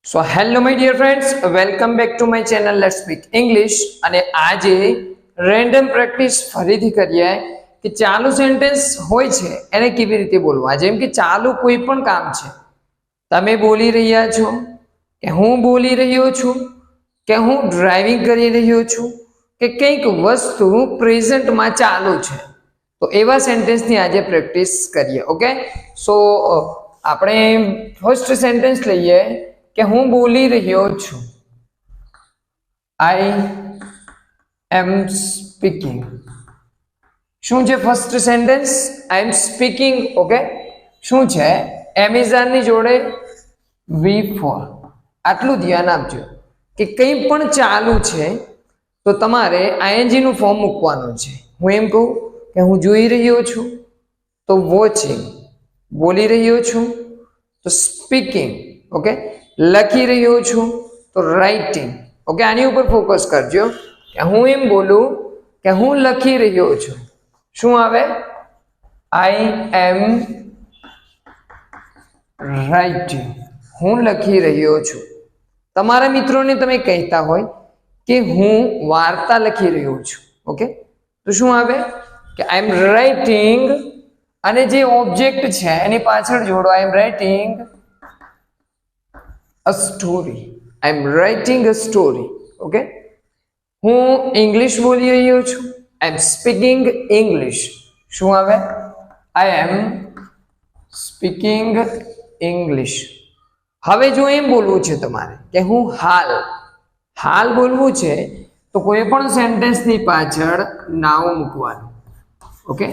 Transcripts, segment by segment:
So hello my dear friends, welcome back to my channel Let's Speak English. અને આજે random practice ફરીથી કરીએ કે ચાલુ સેન્ટેન્સ હોય છે એને કેવી રીતે બોલવા. જેમ કે ચાલુ કોઈ પણ કામ છે, તમે બોલી રહ્યા છો કે હું બોલી રહ્યો છું કે હું ડ્રાઇવિંગ કરી રહ્યો છું કે કંઈક વસ્તુ પ્રેઝન્ટમાં ચાલુ છે, તો એવા સેન્ટેન્સની આજે પ્રેક્ટિસ કરીએ. ઓકે, સો આપણે ફર્સ્ટ સેન્ટેન્સ લઈએ કે હું બોલી રહ્યો છું. I M speaking. શું છે ફર્સ્ટ સેન્ટેન્સ? આઈ એમ સ્પીકિંગ. ઓકે, શું છે? એમેઝોનની જોડે V4. આટલું ધ્યાન આપજો કે કંઈ પણ ચાલુ છે તો તમારે આઈએનજી નું ફોર્મ મૂકવાનું છે. હું એમ કહું કે હું જોઈ રહ્યો છું તો વોચિંગ, બોલી રહ્યો છું તો સ્પીકિંગ, ઓકે, લખી રહ્યો છું તો રાઇટિંગ. ઓકે, આની ઉપર ફોકસ કરજો કે હું એમ બોલું કે હું લખી રહ્યો છું. શું આવે? I am writing. હું લખી રહ્યો છું. તમારા મિત્રોને તમે કહેતા હોય કે હું વાર્તા લખી રહ્યો છું. ઓકે, તો શું આવે કે આઈ એમ રાઇટિંગ, અને જે ઓબ્જેક્ટ છે એની પાછળ જોડો I am writing a story. I am writing a story. Okay, હું ઇંગ્લિશ બોલી રહ્યો છું. I am speaking English. શું આવે? I am speaking English. હવે જો એમ બોલવું છે તમારે કે હું હાલ બોલવું છે તો કોઈ પણ સેન્ટેન્સની પાછળ નાઉ મૂકવાનું. ઓકે,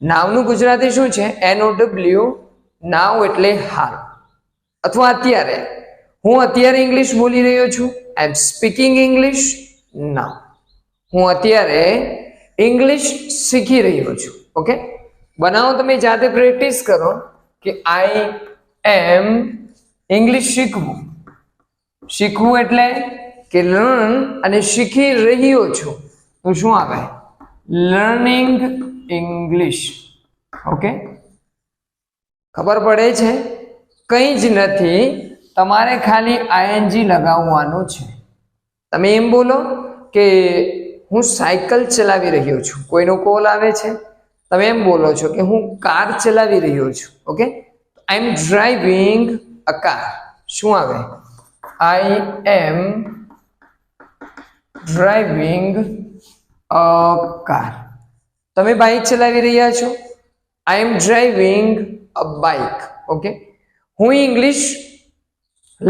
નાઉનું ગુજરાતી શું છે? NOW. નાઉ એટલે હાલ અથવા અત્યારે. હું અત્યારે ઇંગ્લિશ બોલી રહ્યો છું. આઈ એમ સ્પીકિંગ ઇંગ્લિશ નાઉ. હું અત્યારે ઇંગ્લિશ શીખી રહ્યો છું. ઓકે, બનાવો, તમે જાતે પ્રેક્ટિસ કરો કે આઈ એમ ઇંગ્લિશ શીખવું એટલે કે લર્ન, અને શીખી રહ્યો છું તો શું આવે? Learning English. ઓકે, ખબર પડે છે? કંઈ જ નથી, તમારે ખાલી આઈએનજી લગાવવાનું છે. તમે એમ બોલો કે હું સાયકલ ચલાવી રહ્યો છું. કોઈનો કોલ આવે છે, તમે એમ બોલો છો કે હું કાર ચલાવી રહ્યો છું. Okay, I am driving a car. શું આવે? I am driving a car. તમે બાઇક ચલાવી રહ્યા છો. I am driving a bike. Okay, હું ઇંગ્લિશ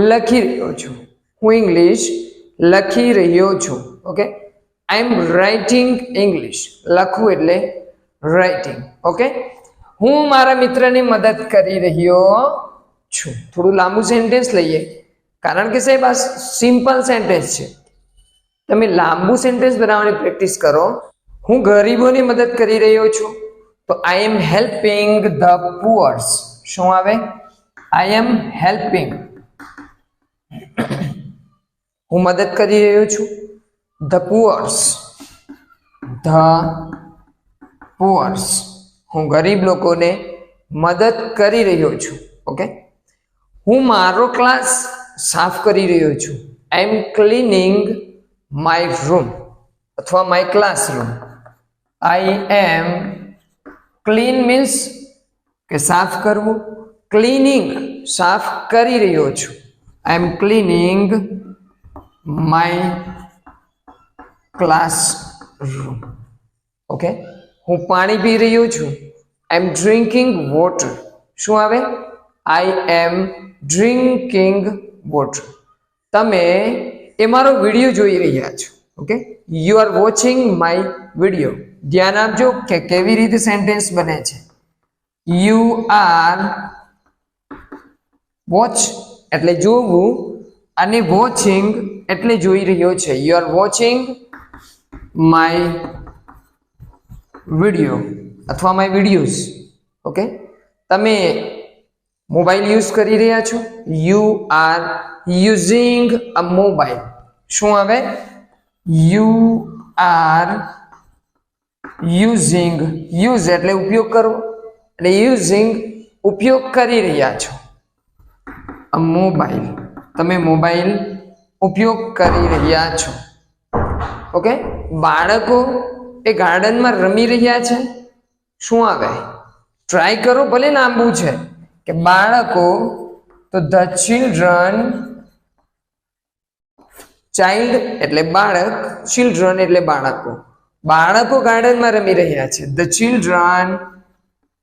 લખી રહ્યો છું. હું ઇંગ્લિશ લખી રહ્યો છું. Okay, I am writing English. લખવું એટલે રાઇટિંગ. ઓકે, હું મારા મિત્રની મદદ કરી રહ્યો છું. થોડું લાંબુ સેન્ટેન્સ લઈએ, કારણ કે સાહેબ આ સિમ્પલ સેન્ટેન્સ છે. તમે લાંબુ સેન્ટેન્સ બનાવવાની પ્રેક્ટિસ કરો. હું ગરીબોની મદદ કરી રહ્યો છું તો આઈ એમ હેલ્પિંગ ધ પુઅર્સ. શું આવે? I M helping. હું મદદ કરી રહ્યો છું ધ પુઅર્સ. હું ગરીબ લોકોને મદદ કરી રહ્યો છું. ઓકે, હું મારો ક્લાસ સાફ કરી રહ્યો છું. I am cleaning my room અથવા my classroom. I am clean means કે સાફ કરવું, ક્લીનિંગ સાફ કરી રહ્યો છું. I am cleaning my classroom. Okay, હું પાણી પી રહ્યો છું. I am drinking water. શું આવે? I am drinking water. તમે એ મારો વિડીયો જોઈ રહ્યા છો. Okay, you are watching my video. ધ્યાન આપજો કે કેવી રીતે સેન્ટેન્સ બને છે. યુ આર વોચ એટલે જોવું, અને વોચિંગ એટલે જોઈ રહ્યો છે. You are watching my video અથવા માય વિડીયોઝ. ઓકે, તમે મોબાઈલ યુઝ કરી રહ્યા છો. You are using a mobile. શું આવે? You are using. યુઝ એટલે ઉપયોગ કરવો, એટલે યુઝિંગ ઉપયોગ કરી રહ્યા છો અ મોબાઈલ. તમે મોબાઈલ ઉપયોગ કરી રહ્યા છો. ઓકે, બાળકો એ ગાર્ડનમાં રમી રહ્યા છે. શું આવે? ટ્રાય કરો, ભલે લાંબુ છે, કે બાળકો, તો ધ ચિલ્ડ્રન, ચાઇલ્ડ એટલે બાળક, ચિલ્ડ્રન એટલે બાળકો. બાળકો ગાર્ડનમાં રમી રહ્યા છે. The children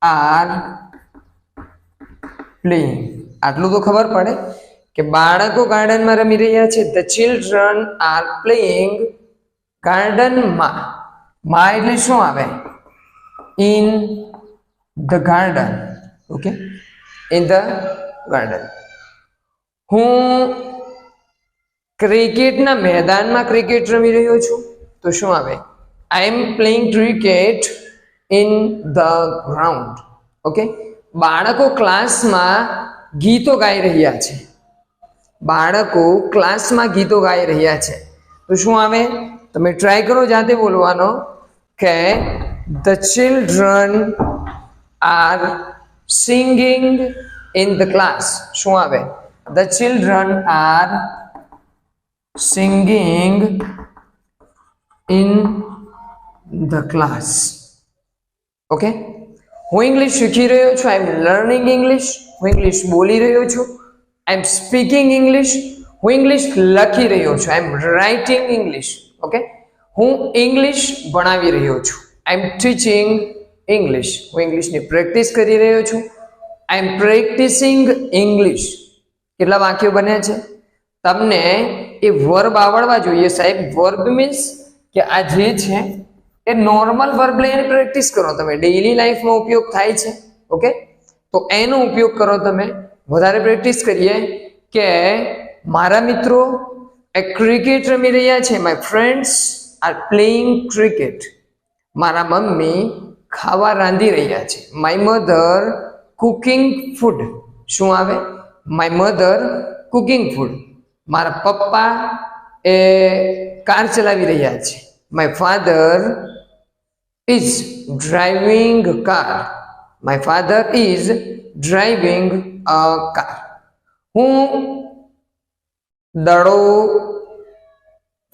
are playing. આટલું તો ખબર પડે કે બાળકો ગાર્ડનમાં રમી રહ્યા છે. ધ ચિલ્ડ્રન આર પ્લેઇંગ ગાર્ડનમાં. માં એટલે શું આવે? In the garden. Okay, in the garden. હું ક્રિકેટના મેદાનમાં ક્રિકેટ રમી રહ્યો છું. તો શું આવે? I am playing cricket in the ground. Okay, બાળકો ક્લાસમાં ગીતો ગાઈ રહ્યા છે. બાળકો ક્લાસમાં ગીતો ગાઈ રહ્યા છે. તો શું આવે? તમે ટ્રાય કરો જાતે બોલવાનો કે the children are singing in the class. શું આવે? The children are singing in the class. Okay, હું ઇંગ્લિશ શીખી રહ્યો છું. I M learning English. હું ઇંગ્લિશ બોલી રહ્યો છું. I M speaking English. હું ઇંગ્લિશ લખી રહ્યો છું. I am writing English. Okay, હું ઇંગ્લિશ ભણાવી રહ્યો છું. I M teaching English. હું ઇંગ્લિશની પ્રેક્ટિસ કરી રહ્યો છું. I M practising English. કેટલા વાક્યો બન્યા છે? તમને એ વર્બ આવડવા જોઈએ સાહેબ. વર્બ મીન્સ કે આ જે છે એ નોર્મલ વર્બ લઈને પ્રેક્ટિસ કરો. તમે ડેઈલી લાઈફમાં ઉપયોગ થાય છે. ઓકે, તો એનો ઉપયોગ કરો. તમે વધારે પ્રેક્ટિસ કરીએ કે મારા મિત્રો એ ક્રિકેટ રમી રહ્યા છે. My friends are playing cricket. મારા મમ્મી ખાવા રાંધી રહ્યા છે. My mother cooking food. શું આવે? My mother cooking food. મારા પપ્પા એ કાર ચલાવી રહ્યા છે. My father is driving car. My father is driving a car. હું દડો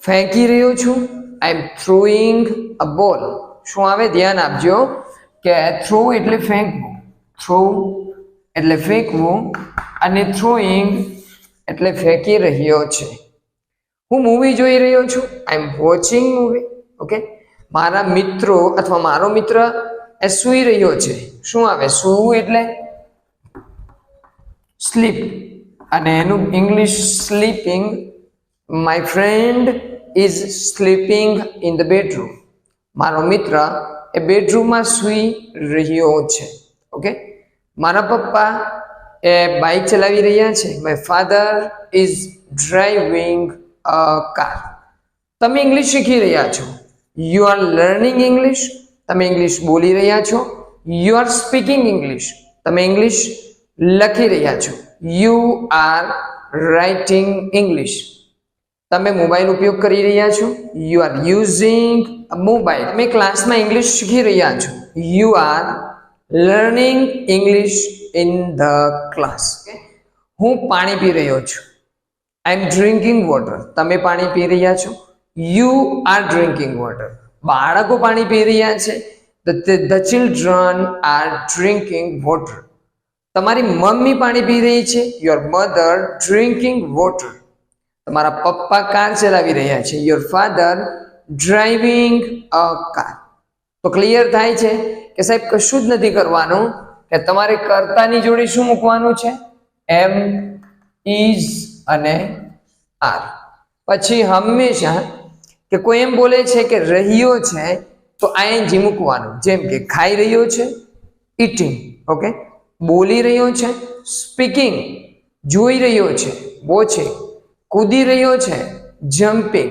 ફેંકી રહ્યો છું. આઈ એમ થ્રોઈંગ અ બોલ. શું આવે? ધ્યાન આપજો કે થ્રો એટલે ફેંકવું, થ્રો એટલે ફેંકવું, અને થ્રોઈંગ એટલે ફેંકી રહ્યો છે. હું મૂવી જોઈ રહ્યો છું. I M watching movie. Okay, મારા મિત્રો અથવા મારો મિત્ર એ સૂઈ રહ્યો છે. શું આવે? સૂવું એટલે સ્લીપ, અને એનું English sleeping. My friend is sleeping in the bedroom. મારો મિત્ર એ બેડરૂમમાં સૂઈ રહ્યો છે. ઓકે, મારા પપ્પા એ બાઇક ચલાવી રહ્યા છે. My father is driving a car. તમે ઇંગ્લિશ શીખી રહ્યા છો. You are learning English. તમે ઇંગ્લિશ બોલી રહ્યા છો. You are speaking English. તમે ઇંગ્લિશ લખી રહ્યા છો. You are writing English. તમે મોબાઈલ ઉપયોગ કરી રહ્યા છો. You are using a mobile. તમે ક્લાસમાં ઇંગ્લિશ શીખી રહ્યા છો. You are learning English in the class. હું પાણી પી રહ્યો છું. I am drinking water. તમે પાણી પી રહ્યા છો. You are drinking water. બાળકો પાણી પી રહ્યા છે. The children are drinking water. તમારી મમ્મી પાણી પી રહી છે. Your mother drinking water. તમારા પપ્પા કાર ચલાવી રહ્યા છે. Your father driving a car. તો ક્લિયર થાય છે કે સાહેબ કશું જ નથી કરવાનું, કે તમારે કર્તાની જોડે શું મૂકવાનું છે? એમ, ઇઝ અને આર. પછી હંમેશા કે કોઈ એમ બોલે છે કે રહ્યો છે તો આઈએનજી મૂકવાનું. જેમ કે ખાઈ રહ્યો છે, ઇટિંગ. ઓકે, બોલી રહ્યો છે, સ્પીકિંગ. જોઈ રહ્યો છે, વોચિંગ. કૂદી રહ્યો છે, જમ્પિંગ.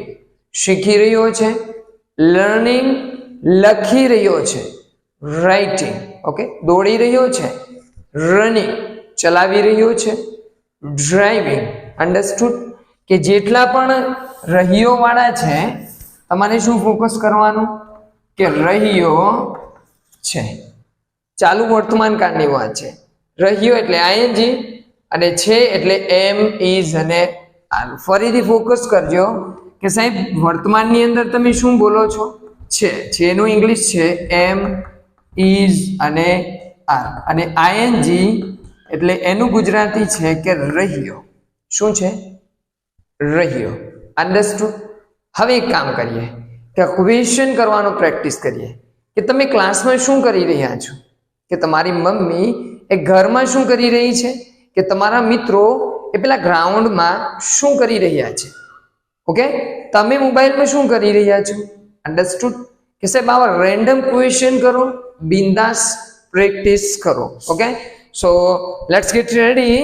શીખી રહ્યો છે, લર્નિંગ. લખી રહ્યો છે, રાઇટિંગ. ઓકે, દોડી રહ્યો છે, રનિંગ. ચલાવી રહ્યો છે, ડ્રાઇવિંગ. અન્ડરસ્ટુડ? કે જેટલા પણ રહ્યો વાળા છે તમારે શું ફોકસ કરવાનું? કે રહ્યો છે. ચાલુ વર્તમાન કાળની વાત છે. રહ્યો એટલે આઈએનજી, અને છે એટલે એમ, ઇઝ અને ફરીથી ફોકસ કરજો કે સાહેબ વર્તમાનની અંદર તમે શું બોલો છો? છે એનું ઇંગ્લિશ છે એમ, ઇઝ અને આર, અને આઈએનજી એટલે એનું ગુજરાતી છે કે રહ્યો. શું છે? રહ્યો. અન્ડરસ્ટુડ? હવે એક કામ કરીએ કે ક્વેશ્ચન કરવાનો પ્રેક્ટિસ કરીએ કે તમે ક્લાસમાં શું કરી રહ્યા છો, કે તમારી મમ્મી એ ઘરમાં શું કરી રહી છે, કે તમારા મિત્રો એ પેલા ગ્રાઉન્ડમાં શું કરી રહ્યા છે. ઓકે, તમે મોબાઈલમાં શું કરી રહ્યા છો? અન્ડરસ્ટુડ? કે સાહેબ આવા રેન્ડમ ક્વેશ્ચન કરો, બિંદાસ પ્રેક્ટિસ કરો. Okay, so let's gate ready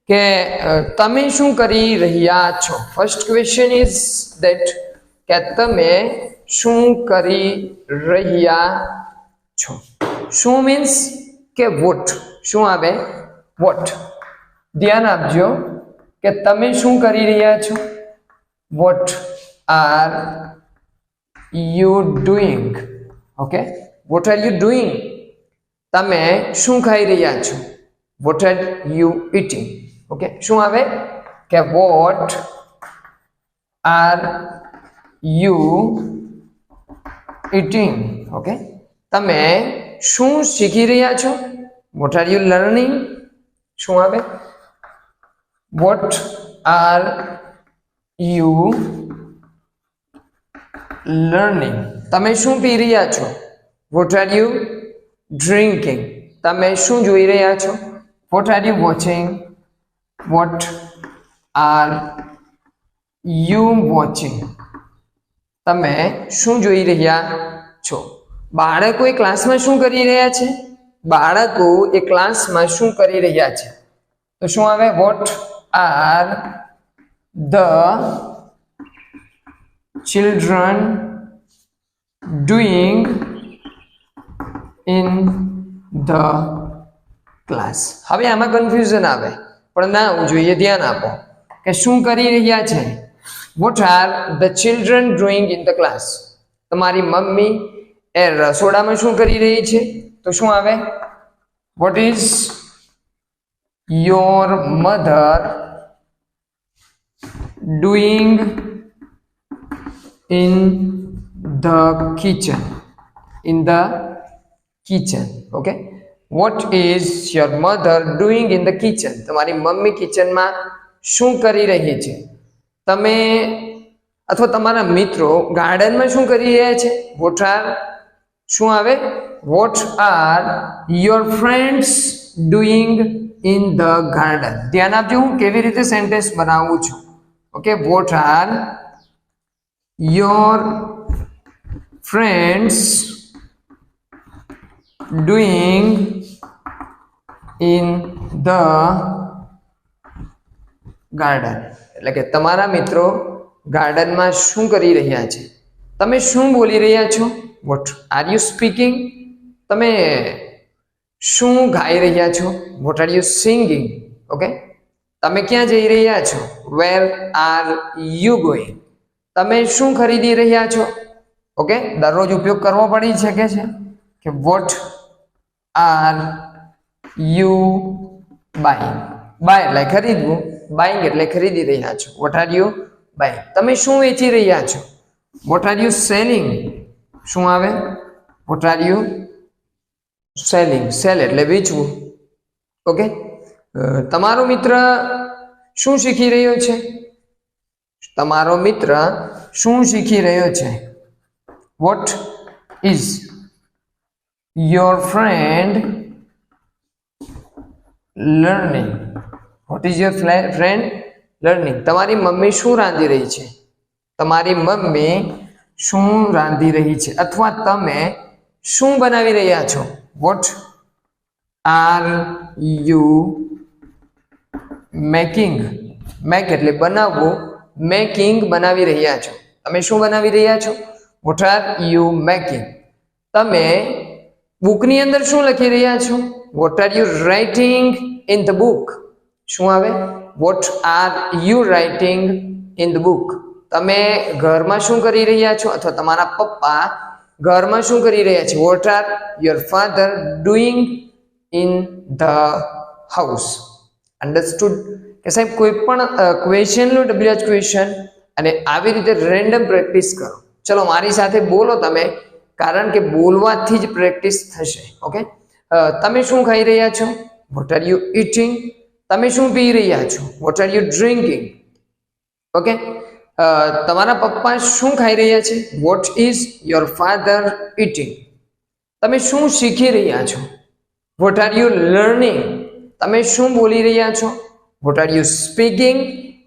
કે તમે શું કરી રહ્યા છો. ફર્સ્ટ ક્વેશ્ચન ઇઝ ધેટ કે તમે શું કરી રહ્યા છો. શું મીન્સ કે વોટ. શું આવે? વોટ. ધ્યાન આપજો કે તમે શું કરી રહ્યા છો. What are you doing. Okay, vote are you doing. તમે શું ખાઈ રહ્યા છો. What are you eating. Okay, શું આવે કે what are you eating. Okay, તમે શું શીખી રહ્યા છો. What are you learning. શું આવે? What are you learning. તમે શું પી રહ્યા છો. What are you drinking. તમે શું જોઈ રહ્યા છો. What are you watching. Vote are you watching. તમે શું જોઈ રહ્યા છો. બાળકો એ ક્લાસમાં શું કરી રહ્યા છે. બાળકો એ ક્લાસમાં શું કરી રહ્યા છે. તો શું આવે? What are the children doing in the class. હવે આમાં કન્ફ્યુઝન આવે પણ ના આવવું જોઈએ. ધ્યાન આપો કે શું કરી રહ્યા છે. What are the children doing in the class. તમારી મમ્મી એ રસોડામાં શું કરી રહી છે. તો શું આવે? What is your mother doing in the kitchen. In the kitchen. Okay, what is your mother doing in the kitchen. તમારી મમ્મી કિચનમાં શું કરી રહી છે. તમે અથવા તમારા મિત્રો ગાર્ડનમાં શું કરી રહ્યા છે. વોટ આર શું આવે? What are your friends doing in the garden. ધ્યાન આપજો હું કેવી રીતે સેન્ટેન્સ બનાવું છું. Okay, what are your friends doing in the garden. એટલે કે તમારા મિત્રો ગાર્ડનમાં શું કરી રહ્યા છે. તમે શું બોલી રહ્યા છો. What are you speaking. તમે શું ગાઈ રહ્યા છો. What are you singing. Okay, તમે ક્યાં જઈ રહ્યા છો. Where are you going. તમે શું ખરીદી રહ્યા છો. ઓકે, દરરોજ ઉપયોગ કરવો પડી શકે છે કે what are you buying. Buy એટલે ખરીદવું, બાઈંગ એટલે ખરીદી રહ્યા છો. What are you buying. તમે શું વેચી રહ્યા છો. What are you selling. શું આવે? What are you selling. Sell એટલે વેચવું. ઓકે, તમારો મિત્ર શું શીખી રહ્યો છે. તમારો મિત્ર શું શીખી રહ્યો છે. What is your friend learning. What is your friend learning. તમારી મમ્મી શું રાંધી રહી છે. તમારી મમ્મી શું રાંધી રહી છે અથવા તમે શું બનાવી રહ્યા છો. What are you making. Make એટલે બનાવવું, મેકિંગ બનાવી રહ્યા છો. તમે શું બનાવી રહ્યા છો. What are you making. તમે બુકની અંદર શું લખી રહ્યા છો. What are you writing in the book. શું આવે? What are you writing in the book. તમે ઘરમાં શું કરી રહ્યા છો અથવા તમારા પપ્પા ઘરમાં શું કરી રહ્યા છે. What are your father doing in the house. Understood? કે સાહેબ કોઈ પણ ક્વેશ્ચન લો WH ક્વેશ્ચન અને આવી રીતે રેન્ડમ પ્રેક્ટિસ કરો. ચલો મારી સાથે બોલો તમે, કારણ કે બોલવાથી જ પ્રેક્ટિસ થશે. ઓકે, તમે શું ખાઈ રહ્યા છો? What are you eating? તમે શું પી રહ્યા છો? What are you drinking? Okay, તમારા પપ્પા શું ખાઈ રહ્યા છે? What is your father eating? તમે શું શીખી રહ્યા છો? What are you learning? તમે શું બોલી રહ્યા છો? What are you speaking?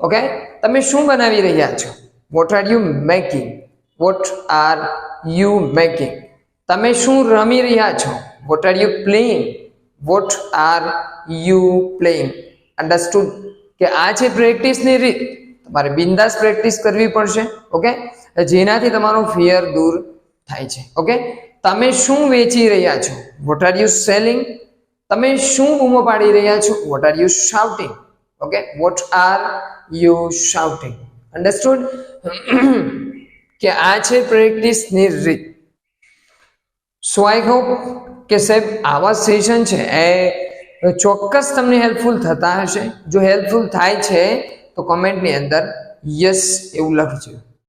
Okay, તમે શું બનાવી રહ્યા છો? What are you making? Vote are you making? તમે શું રમી રહ્યા છો? What are you playing? Vote are you playing? Understood? કે આ છે પ્રેક્ટિસની રીત. તમારે બિંદાસ પ્રેક્ટિસ કરવી પડશે. ઓકે, જેનાથી તમારો ફિયર દૂર થાય છે. ઓકે, તમે શું વેચી રહ્યા છો? What are you selling? તમે શું બૂમો પાડી રહ્યા છો? What are you shouting? Okay, vote are you shouting? Understood? કે આ છે પ્રેક્ટિસની રીત. સો આઈ હોપ કે સાહેબ આવા સેશન છે એ ચોક્કસ તમને હેલ્પફુલ થતા હશે. જો હેલ્પફુલ થાય છે તો કમેન્ટની અંદર યસ એવું લખજો.